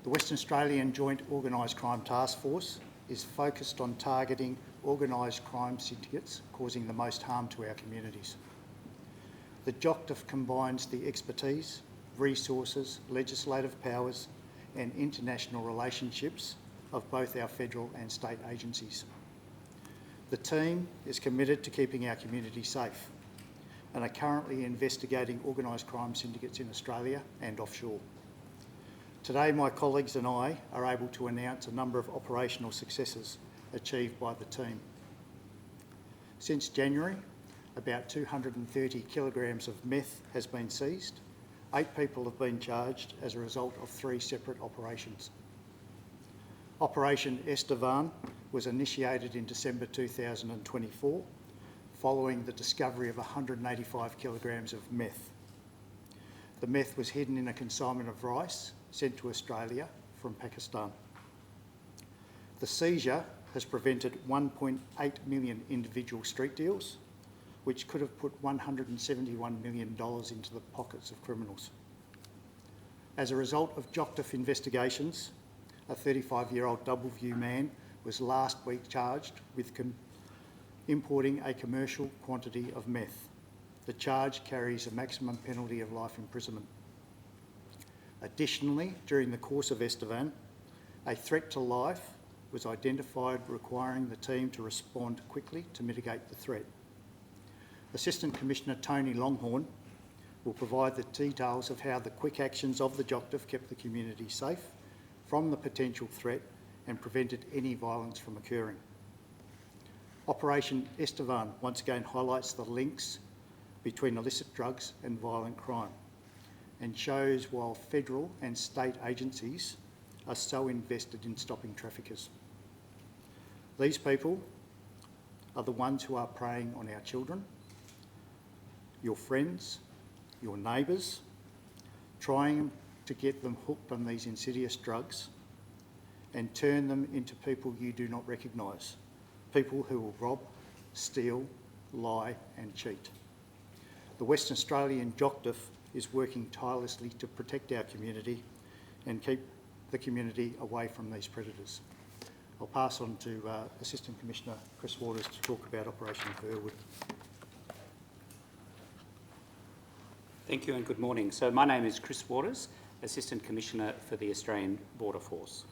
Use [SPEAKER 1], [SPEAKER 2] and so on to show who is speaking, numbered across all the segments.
[SPEAKER 1] The Western Australian Joint Organised Crime Taskforce is focused on targeting organised crime syndicates causing the most harm to our communities. The JOCTF combines the expertise, resources, legislative powers and international relationships of both our federal and state agencies. The team is committed to keeping our community safe and are currently investigating organised crime syndicates in Australia and offshore. Today, my colleagues and I are able to announce a number of operational successes achieved by the team. Since January, about 230 kilograms of meth has been seized. 8 people have been charged as a result of 3 separate operations. Operation Estevan was initiated in December 2024 following the discovery of 185 kilograms of meth. The meth was hidden in a consignment of rice sent to Australia from Pakistan. The seizure has prevented 1.8 million individual street deals, which could have put $171 million into the pockets of criminals. As a result of JOCTF investigations, a 35-year-old Doubleview man was last week charged with importing a commercial quantity of meth. The charge carries a maximum penalty of life imprisonment. Additionally, during the course of Estevan, a threat to life was identified, requiring the team to respond quickly to mitigate the threat. Assistant Commissioner Tony Longhorn will provide the details of how the quick actions of the JOCTF kept the community safe from the potential threat and prevented any violence from occurring. Operation Estevan once again highlights the links between illicit drugs and violent crime and shows why federal and state agencies are so invested in stopping traffickers. These people are the ones who are preying on our children, your friends, your neighbours, trying to get them hooked on these insidious drugs and turn them into people you do not recognise, people who will rob, steal, lie and cheat. The Western Australian JOCTF is working tirelessly to protect our community and keep the community away from these predators. I'll pass on to Assistant Commissioner Chris Waters to talk about Operation Burwood.
[SPEAKER 2] Thank you and good morning. So my name is Chris Waters, Assistant Commissioner for the Australian Border Force.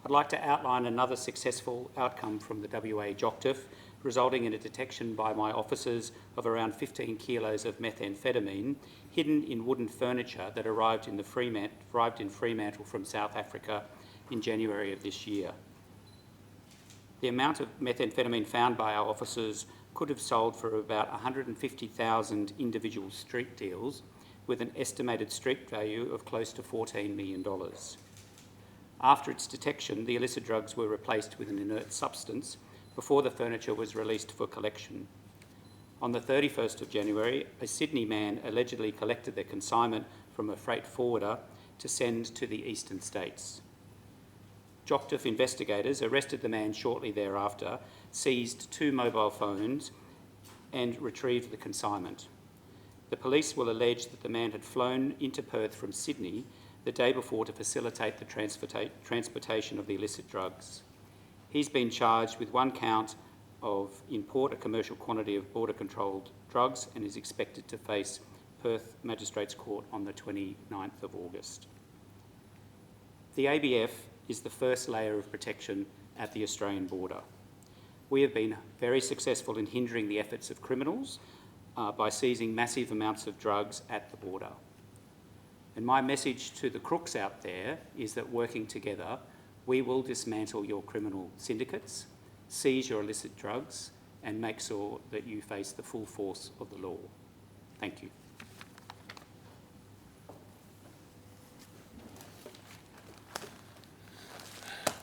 [SPEAKER 2] I'd like to outline another successful outcome from the WA JOCTF, resulting in a detection by my officers of around 15 kilos of methamphetamine hidden in wooden furniture that arrived in Fremantle from South Africa in January of this year. The amount of methamphetamine found by our officers could have sold for about 150,000 individual street deals with an estimated street value of close to $14 million. After its detection, the illicit drugs were replaced with an inert substance before the furniture was released for collection. On the 31st of January, a Sydney man allegedly collected the consignment from a freight forwarder to send to the eastern states. JOCTF investigators arrested the man shortly thereafter, seized 2 mobile phones and retrieved the consignment. The police will allege that the man had flown into Perth from Sydney the day before to facilitate the transportation of the illicit drugs. He's been charged with 1 count of import a commercial quantity of border-controlled drugs and is expected to face Perth Magistrates Court on the 29th of August. The ABF is the first layer of protection at the Australian border. We have been very successful in hindering the efforts of criminals by seizing massive amounts of drugs at the border. And my message to the crooks out there is that working together, we will dismantle your criminal syndicates, seize your illicit drugs, and make sure that you face the full force of the law. Thank you.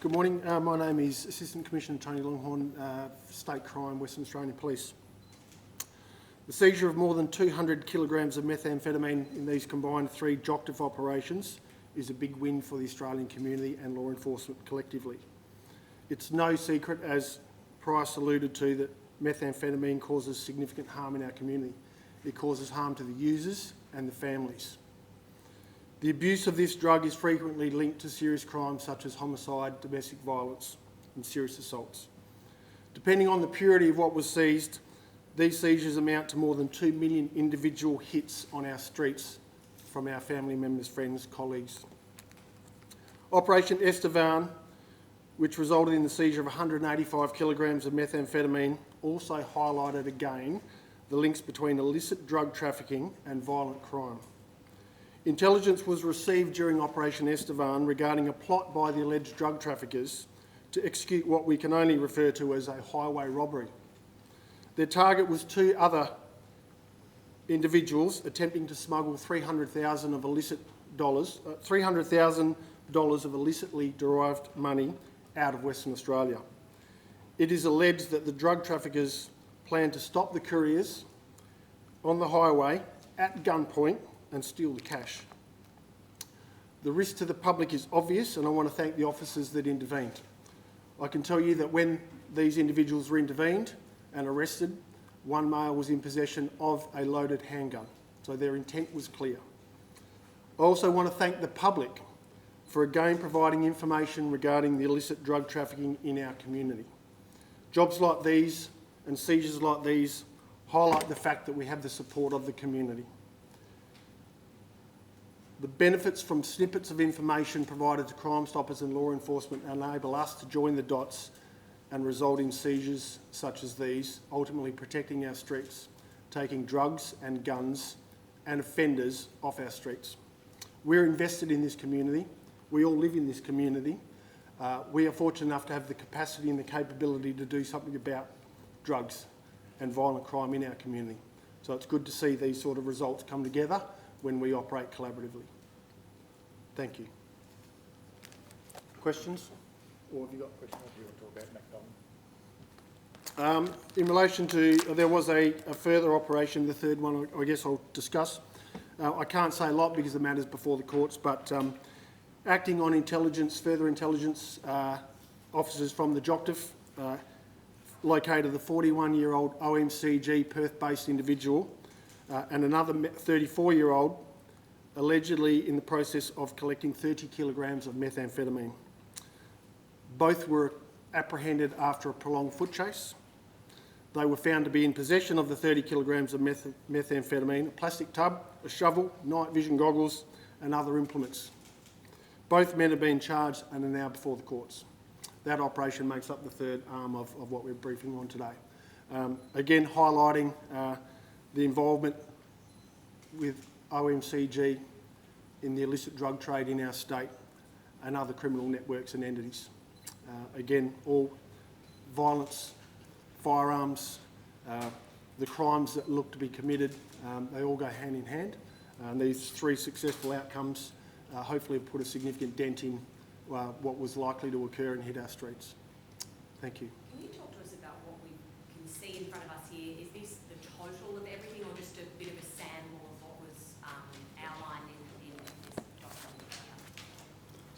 [SPEAKER 3] Good morning. My name is Assistant Commissioner Tony Longhorn, State Crime, Western Australian Police. The seizure of more than 200 kilograms of methamphetamine in these combined 3 JOCTF operations is a big win for the Australian community and law enforcement collectively. It's no secret, as Pryce alluded to, that methamphetamine causes significant harm in our community. It causes harm to the users and the families. The abuse of this drug is frequently linked to serious crimes such as homicide, domestic violence and serious assaults. Depending on the purity of what was seized, these seizures amount to more than 2 million individual hits on our streets from our family members, friends, colleagues. Operation Estevan, which resulted in the seizure of 185 kilograms of methamphetamine, also highlighted again the links between illicit drug trafficking and violent crime. Intelligence was received during Operation Estevan regarding a plot by the alleged drug traffickers to execute what we can only refer to as a highway robbery. Their target was 2 other individuals attempting to smuggle $300,000 of illicitly derived money out of Western Australia. It is alleged that the drug traffickers planned to stop the couriers on the highway at gunpoint and steal the cash. The risk to the public is obvious, and I want to thank the officers that intervened. I can tell you that when these individuals were intervened and arrested, one male was in possession of a loaded handgun, so their intent was clear. I also want to thank the public for again providing information regarding the illicit drug trafficking in our community. Jobs like these and seizures like these highlight the fact that we have the support of the community. The benefits from snippets of information provided to Crime Stoppers and law enforcement enable us to join the dots and result in seizures such as these, ultimately protecting our streets, taking drugs and guns and offenders off our streets. We're invested in this community. We all live in this community. We are fortunate enough to have the capacity and the capability to do something about drugs and violent crime in our community. So it's good to see these sort of results come together when we operate collaboratively. Thank you. Questions? Or have you got questions?
[SPEAKER 1] What do you want to talk about, McDonald?
[SPEAKER 3] In relation to, there was a further operation, the third one I guess I'll discuss. I can't say a lot because the matter's before the courts, but acting on intelligence, further intelligence, officers from the JOCTF located the 41-year-old OMCG Perth-based individual and another 34-year-old allegedly in the process of collecting 30 kilograms of methamphetamine. Both were apprehended after a prolonged foot chase. They were found to be in possession of the 30 kilograms of methamphetamine, a plastic tub, a shovel, night vision goggles and other implements. Both men have been charged and are now before the courts. That operation makes up the third arm of what we're briefing on today. Again, highlighting the involvement with OMCG in the illicit drug trade in our state and other criminal networks and entities. Again, all violence, firearms, the crimes that look to be committed, they all go hand in hand. And these 3 successful outcomes hopefully have put a significant dent in what was likely to occur and hit our streets. Thank you.
[SPEAKER 4] Can you talk to us about what we can see in front of us here? Is this the total of everything or just a bit of a sample of what was outlined in this document?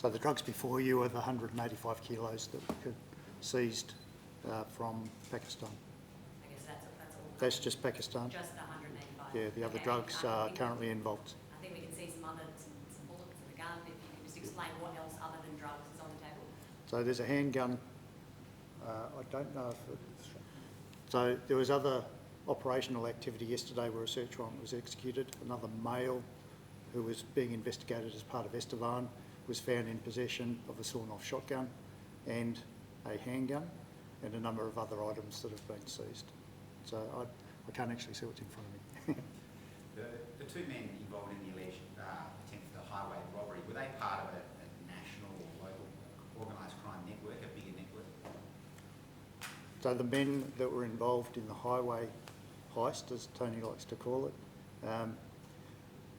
[SPEAKER 1] So the drugs before you are the 185 kilos that were seized from Pakistan.
[SPEAKER 4] I guess that's all.
[SPEAKER 1] That's just Pakistan.
[SPEAKER 4] Just the 185?
[SPEAKER 1] Yeah, the other drugs are currently involved.
[SPEAKER 4] I think we can see some bullets and a gun. If you can just explain what else other than drugs is on the table.
[SPEAKER 1] So there's a handgun. I don't know if it's... So there was other operational activity yesterday where a search warrant was executed. Another male who was being investigated as part of Estevan was found in possession of a sawn-off shotgun and a handgun and a number of other items that have been seized. So I can't actually see what's in front of me.
[SPEAKER 5] The 2 men involved in the alleged attempt at the highway robbery, were they part of a national or local organised crime network, a bigger network?
[SPEAKER 1] So the men that were involved in the highway heist, as Tony likes to call it,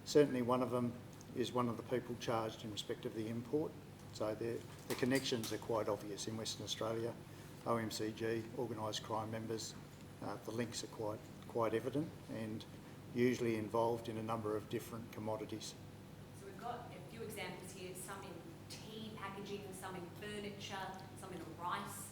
[SPEAKER 1] certainly one of them is one of the people charged in respect of the import. So the connections are quite obvious in Western Australia. OMCG, organised crime members, the links are quite evident and usually involved in a number of different commodities.
[SPEAKER 4] So we've got a few examples here, some in tea packaging, some in furniture, some in rice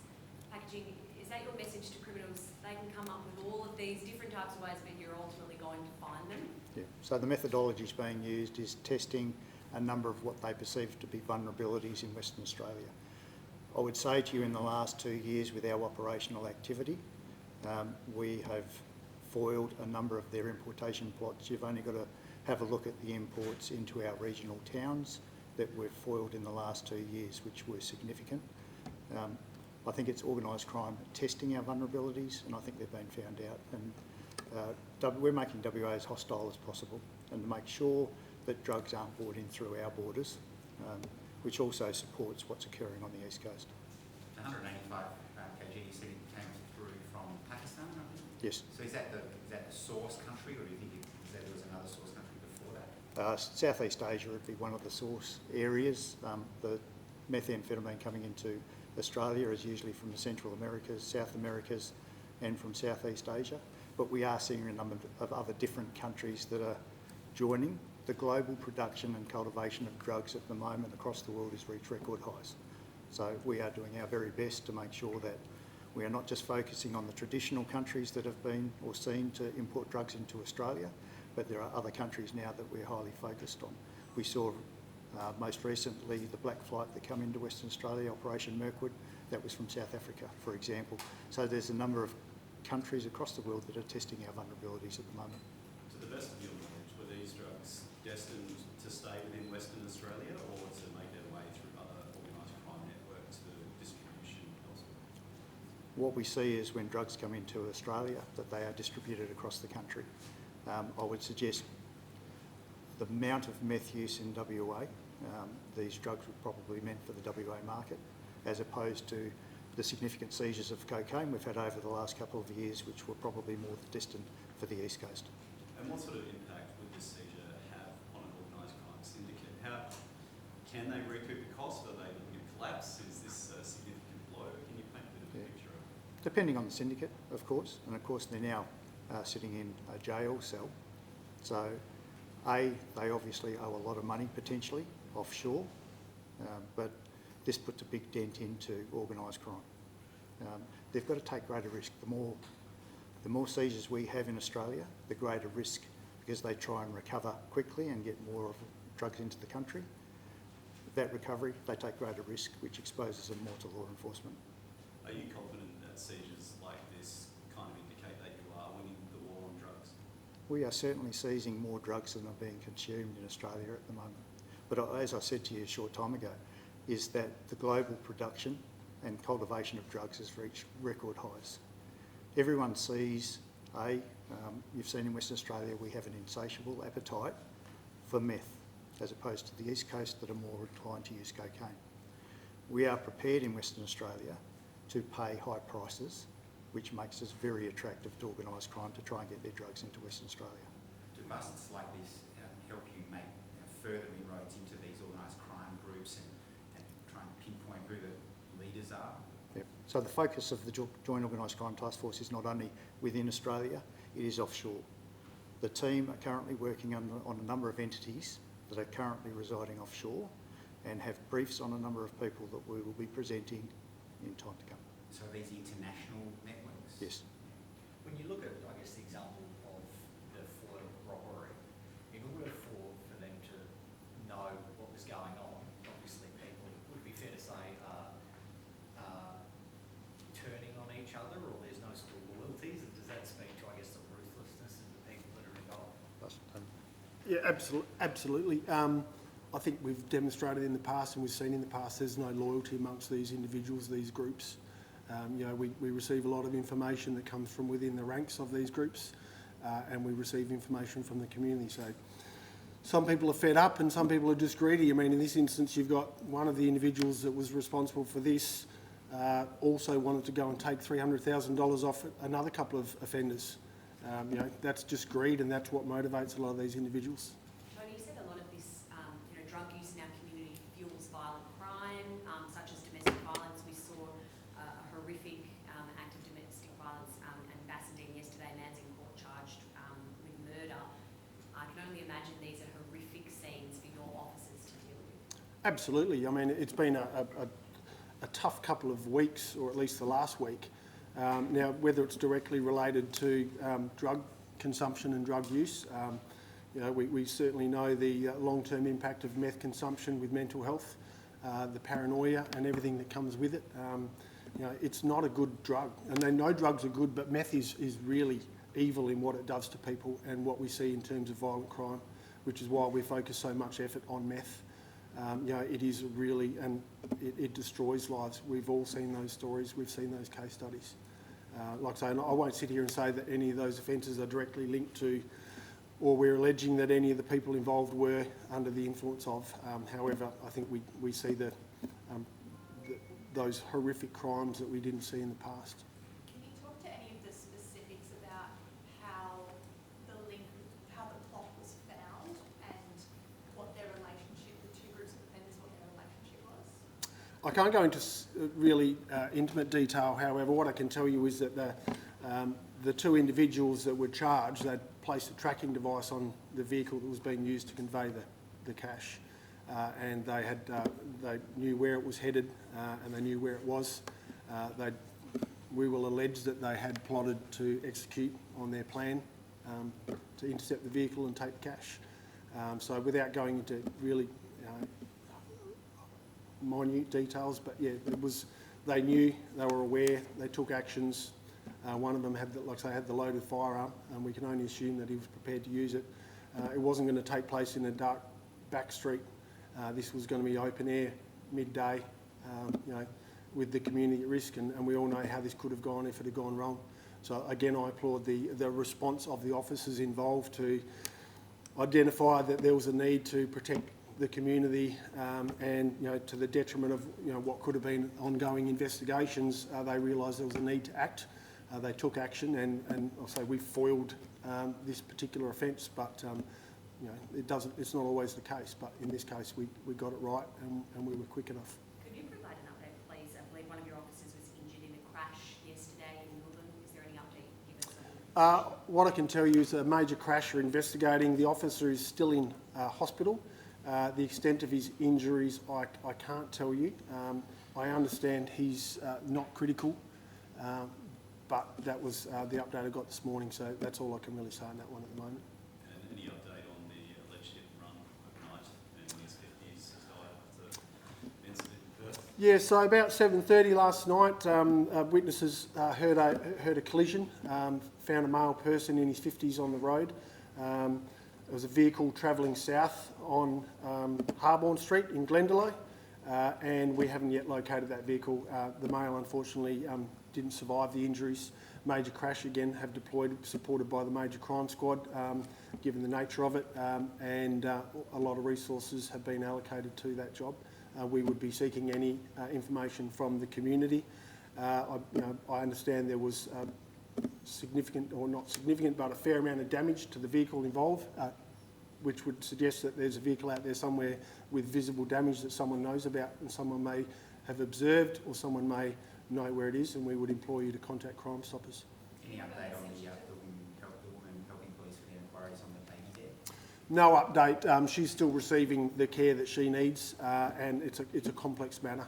[SPEAKER 4] packaging. Is that your message to criminals? They can come up with all of these different types of ways, but you're ultimately going to find them?
[SPEAKER 1] Yeah. So the methodologies being used is testing a number of what they perceive to be vulnerabilities in Western Australia. I would say to you, in the last 2 years with our operational activity, we have foiled a number of their importation plots. You've only got to have a look at the imports into our regional towns that we've foiled in the last 2 years, which were significant. I think it's organised crime testing our vulnerabilities, and I think they've been found out. And we're making WA as hostile as possible, and to make sure that drugs aren't brought in through our borders, which also supports what's occurring on the East Coast.
[SPEAKER 5] 185 kg, you said it came through from Pakistan, I think?
[SPEAKER 1] Yes.
[SPEAKER 5] So is that the source country, or do you think there was another source country before that?
[SPEAKER 1] Southeast Asia would be one of the source areas. The methamphetamine coming into Australia is usually from the Central Americas, South Americas, and from Southeast Asia. But we are seeing a number of other different countries that are joining. The global production and cultivation of drugs at the moment across the world has reached record highs. So we are doing our very best to make sure that we are not just focusing on the traditional countries that have been or seen to import drugs into Australia, but there are other countries now that we're highly focused on. We saw most recently the black flight that come into Western Australia, Operation Mirkwood, that was from South Africa, for example. So there's a number of countries across the world that are testing our vulnerabilities at the moment.
[SPEAKER 6] To the best of your knowledge, were these drugs destined to stay within Western Australia or to make their way through other organised crime networks for distribution elsewhere?
[SPEAKER 1] What we see is when drugs come into Australia, that they are distributed across the country. I would suggest the amount of meth use in WA, these drugs were probably meant for the WA market, as opposed to the significant seizures of cocaine we've had over the last couple of years, which were probably more destined for the East Coast.
[SPEAKER 6] And what sort of impact would this seizure have on an organised crime syndicate? How can they recoup the cost? Are they looking at collapse? Is this a significant blow? Can you paint a bit of a picture of it?
[SPEAKER 1] Depending on the syndicate, of course, and of course they're now sitting in a jail cell. So, they obviously owe a lot of money potentially offshore, but this puts a big dent into organised crime. They've got to take greater risk. The more seizures we have in Australia, the greater risk, because they try and recover quickly and get more of drugs into the country. That recovery, they take greater risk, which exposes them more to law enforcement.
[SPEAKER 6] Are you confident that seizures like this kind of indicate that you are winning the war on drugs?
[SPEAKER 1] We are certainly seizing more drugs than are being consumed in Australia at the moment. But as I said to you a short time ago, is that the global production and cultivation of drugs has reached record highs. Everyone sees, you've seen in Western Australia, we have an insatiable appetite for meth, as opposed to the East Coast that are more inclined to use cocaine. We are prepared in Western Australia to pay high prices, which makes us very attractive to organised crime to try and get their drugs into Western Australia.
[SPEAKER 5] Do busts like this help you make further inroads into these organised crime groups and try and pinpoint who the leaders are?
[SPEAKER 1] Yep. So the focus of the Joint Organised Crime Taskforce is not only within Australia, it is offshore. The team are currently working on a number of entities that are currently residing offshore and have briefs on a number of people that we will be presenting in time to come.
[SPEAKER 5] So are these international networks?
[SPEAKER 1] Yes.
[SPEAKER 7] When you look at, I guess, the example of the foil robbery, in order for them to know what was going on, obviously people, would it be fair to say, turning on each other, or there's no sort of loyalties? And does that speak to, I guess, the ruthlessness of the people that are involved?
[SPEAKER 3] Yeah, absolutely. I think we've demonstrated in the past, and we've seen in the past, there's no loyalty amongst these individuals, these groups. We receive a lot of information that comes from within the ranks of these groups, and we receive information from the community. So some people are fed up and some people are just greedy. I mean, in this instance, you've got one of the individuals that was responsible for this also wanted to go and take $300,000 off another couple of offenders. That's just greed, and that's what motivates a lot of these individuals.
[SPEAKER 4] Tony, you said a lot of this, drug use in our community fuels violent crime, such as domestic violence. We saw a horrific act of domestic violence in Bassendean yesterday. A man's in court charged with murder. I can only imagine these are horrific scenes for your officers to deal with.
[SPEAKER 3] Absolutely. I mean, it's been a tough couple of weeks, or at least the last week. Now, whether it's directly related to drug consumption and drug use, You know, we certainly know the long-term impact of meth consumption with mental health, the paranoia and everything that comes with it. You know, it's not a good drug, and no drugs are good, but meth is really evil in what it does to people and what we see in terms of violent crime, which is why we focus so much effort on meth. You know, it is really, and it destroys lives. We've all seen those stories, we've seen those case studies. Like I say, I won't sit here and say that any of those offences are directly linked to, or we're alleging that any of the people involved were under the influence of. However, I think we see those horrific crimes that we didn't see in the past.
[SPEAKER 8] Can you talk to any of the specifics about how the plot was found and what their relationship, the two groups of offenders, what their relationship was?
[SPEAKER 3] I can't go into really intimate detail. However, what I can tell you is that the two individuals that were charged, they'd placed a tracking device on the vehicle that was being used to convey the cash, and they knew where it was headed, and they knew where it was. We will allege that they had plotted to execute on their plan to intercept the vehicle and take the cash. So without going into really minute details, but yeah, they knew, they were aware, they took actions. One of them had, like I say, had the loaded firearm, and we can only assume that he was prepared to use it. It wasn't going to take place in a dark back street. This was going to be open air, midday, you know, with the community at risk, and we all know how this could have gone if it had gone wrong. So again, I applaud the response of the officers involved to identify that there was a need to protect the community, and you know, to the detriment of what could have been ongoing investigations, they realised there was a need to act. They took action, and I'll say we foiled this particular offence, but it's not always the case. But in this case, we got it right, and we were quick enough.
[SPEAKER 4] Could you provide an update, please? I believe one of your officers was injured in a crash yesterday in Woodland. Is there any update you can give us?
[SPEAKER 3] What I can tell you is a major crash we're investigating. The officer is still in hospital. The extent of his injuries, I can't tell you. I understand he's not critical, but that was the update I got this morning, so that's all I can really say on that one at the moment.
[SPEAKER 6] And any update on the alleged hit and run overnight and in his 50s died after the incident in Perth?
[SPEAKER 3] Yeah, so about 7:30 last night, witnesses heard a collision, found a male person in his 50s on the road. There was a vehicle travelling south on Harborne Street in Glendalough, and we haven't yet located that vehicle. The male, unfortunately, didn't survive the injuries. Major crash again, have deployed, supported by the Major Crime Squad, given the nature of it, and a lot of resources have been allocated to that job. We would be seeking any information from the community. I understand there was significant, or not significant, but a fair amount of damage to the vehicle involved, which would suggest that there's a vehicle out there somewhere with visible damage that someone knows about, and someone may have observed, or someone may know where it is, and we would implore you to contact Crime Stoppers.
[SPEAKER 5] Any update on the woman helping police with their inquiries on the baby there?
[SPEAKER 3] No update. She's still receiving the care that she needs, and it's a complex matter.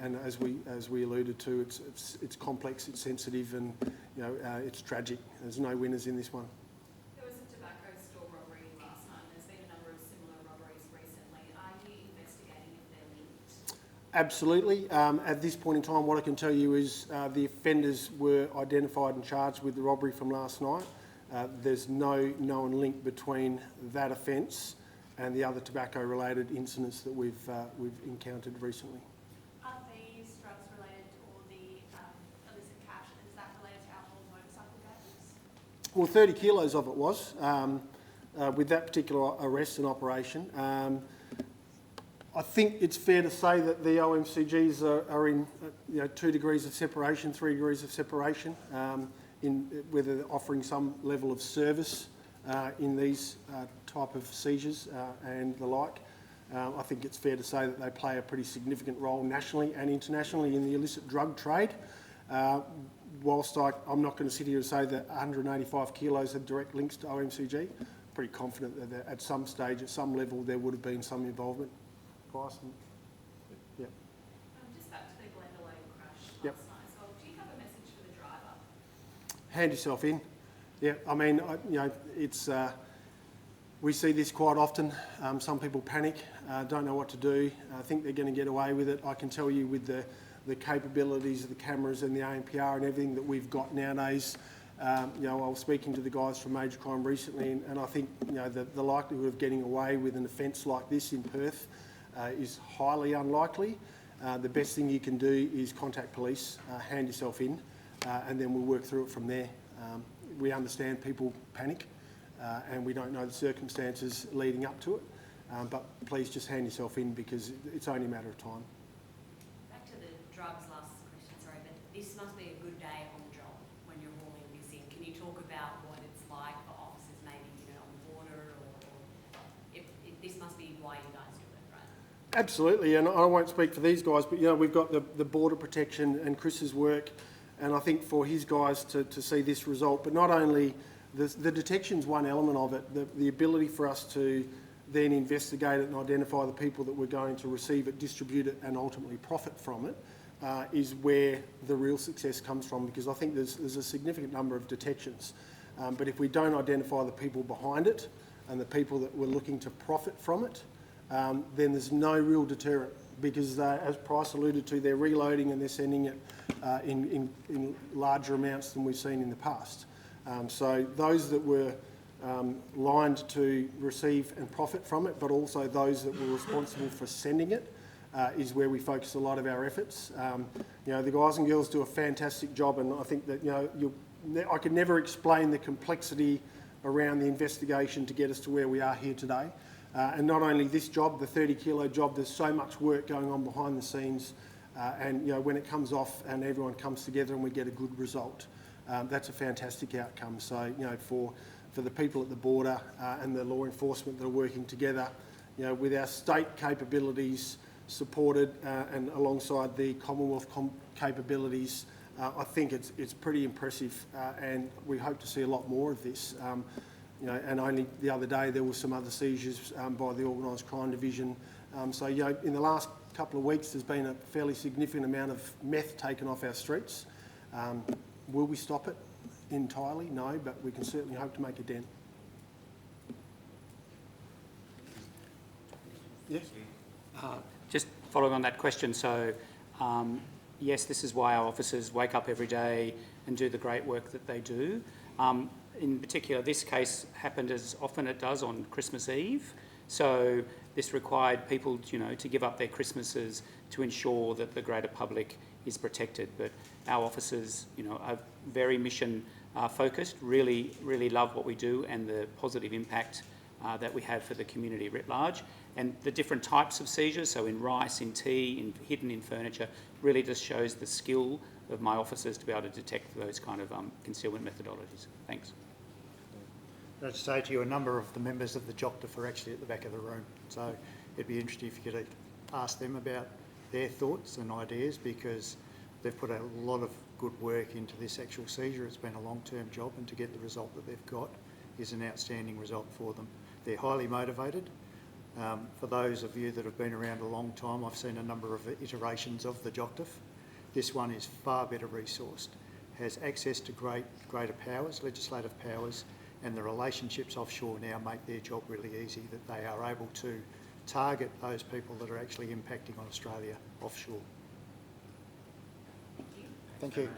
[SPEAKER 3] And as we alluded to, it's complex, it's sensitive, and it's tragic. There's no winners in this one.
[SPEAKER 8] There was a tobacco store robbery last night. There's been a number of similar robberies recently. Are you investigating if they're linked?
[SPEAKER 3] Absolutely. At this point in time, what I can tell you is the offenders were identified and charged with the robbery from last night. There's no known link between that offence and the other tobacco-related incidents that we've encountered recently.
[SPEAKER 8] Are these drugs related, or the illicit cash, is that related to alcohol and motorcycle gadgets?
[SPEAKER 3] Well, 30 kilos of it was, with that particular arrest and operation. I think it's fair to say that the OMCGs are in 2 degrees of separation, 3 degrees of separation, in whether they're offering some level of service in these type of seizures and the like. I think it's fair to say that they play a pretty significant role nationally and internationally in the illicit drug trade. Whilst I'm not going to sit here and say that 185 kilos have direct links to OMCG, pretty confident that at some stage, at some level, there would have been some involvement. Pryce, yeah.
[SPEAKER 8] Just back to the Glendalough crash
[SPEAKER 3] Yep.
[SPEAKER 8] last night. So, do you have a message for the driver?
[SPEAKER 3] Hand yourself in. Yeah, I mean, it's We see this quite often. Some people panic, don't know what to do, think they're going to get away with it. I can tell you with the capabilities of the cameras and the ANPR and everything that we've got nowadays, I was speaking to the guys from Major Crime recently, and I think the likelihood of getting away with an offence like this in Perth is highly unlikely. The best thing you can do is contact police, hand yourself in, and then we'll work through it from there. We understand people panic, and we don't know the circumstances leading up to it, but please just hand yourself in because it's only a matter of time.
[SPEAKER 4] Back to the drugs, last question, sorry, but this must be a good day on the job when you're hauling this in. Can you talk about what it's like for officers maybe, on the border, or if this must be why you guys do it, right?
[SPEAKER 3] Absolutely, and I won't speak for these guys, but we've got the border protection and Chris's work, and I think for his guys to see this result, but not only the detection's one element of it, the ability for us to then investigate it and identify the people that we're going to receive it, distribute it and ultimately profit from it is where the real success comes from, because I think there's a significant number of detections. But if we don't identify the people behind it and the people that we're looking to profit from it, then there's no real deterrent, because as Pryce alluded to, they're reloading and they're sending it in larger amounts than we've seen in the past. So those that were lined to receive and profit from it, but also those that were responsible for sending it, is where we focus a lot of our efforts. The guys and girls do a fantastic job, and I think that I could never explain the complexity around the investigation to get us to where we are here today. And not only this job, the 30-kilo job, there's so much work going on behind the scenes, and when it comes off and everyone comes together and we get a good result, that's a fantastic outcome. So for the people at the border and the law enforcement that are working together, with our state capabilities supported and alongside the Commonwealth capabilities, I think it's pretty impressive, and we hope to see a lot more of this. And only the other day there were some other seizures by the Organised Crime Division. So in the last couple of weeks there's been a fairly significant amount of meth taken off our streets. Will we stop it entirely? No, but we can certainly hope to make a dent. Yes?
[SPEAKER 2] Just following on that question, so yes, this is why our officers wake up every day and do the great work that they do. In particular, this case happened as often it does on Christmas Eve, so this required people, to give up their Christmases to ensure that the greater public is protected. But our officers, are very mission focused, really love what we do and the positive impact that we have for the community writ large. And the different types of seizures, so in rice, in tea, hidden in furniture, really just shows the skill of my officers to be able to detect those kind of concealment methodologies. Thanks.
[SPEAKER 1] I'd say to you, a number of the members of the JOCTF are actually at the back of the room, so it'd be interesting if you could ask them about their thoughts and ideas, because they've put a lot of good work into this actual seizure. It's been a long-term job, and to get the result that they've got is an outstanding result for them. They're highly motivated. For those of you that have been around a long time, I've seen a number of iterations of the JOCTF. This one is far better resourced, has access to greater powers, legislative powers, and the relationships offshore now make their job really easy, that they are able to target those people that are actually impacting on Australia offshore.
[SPEAKER 4] Thank you.
[SPEAKER 1] Thank you.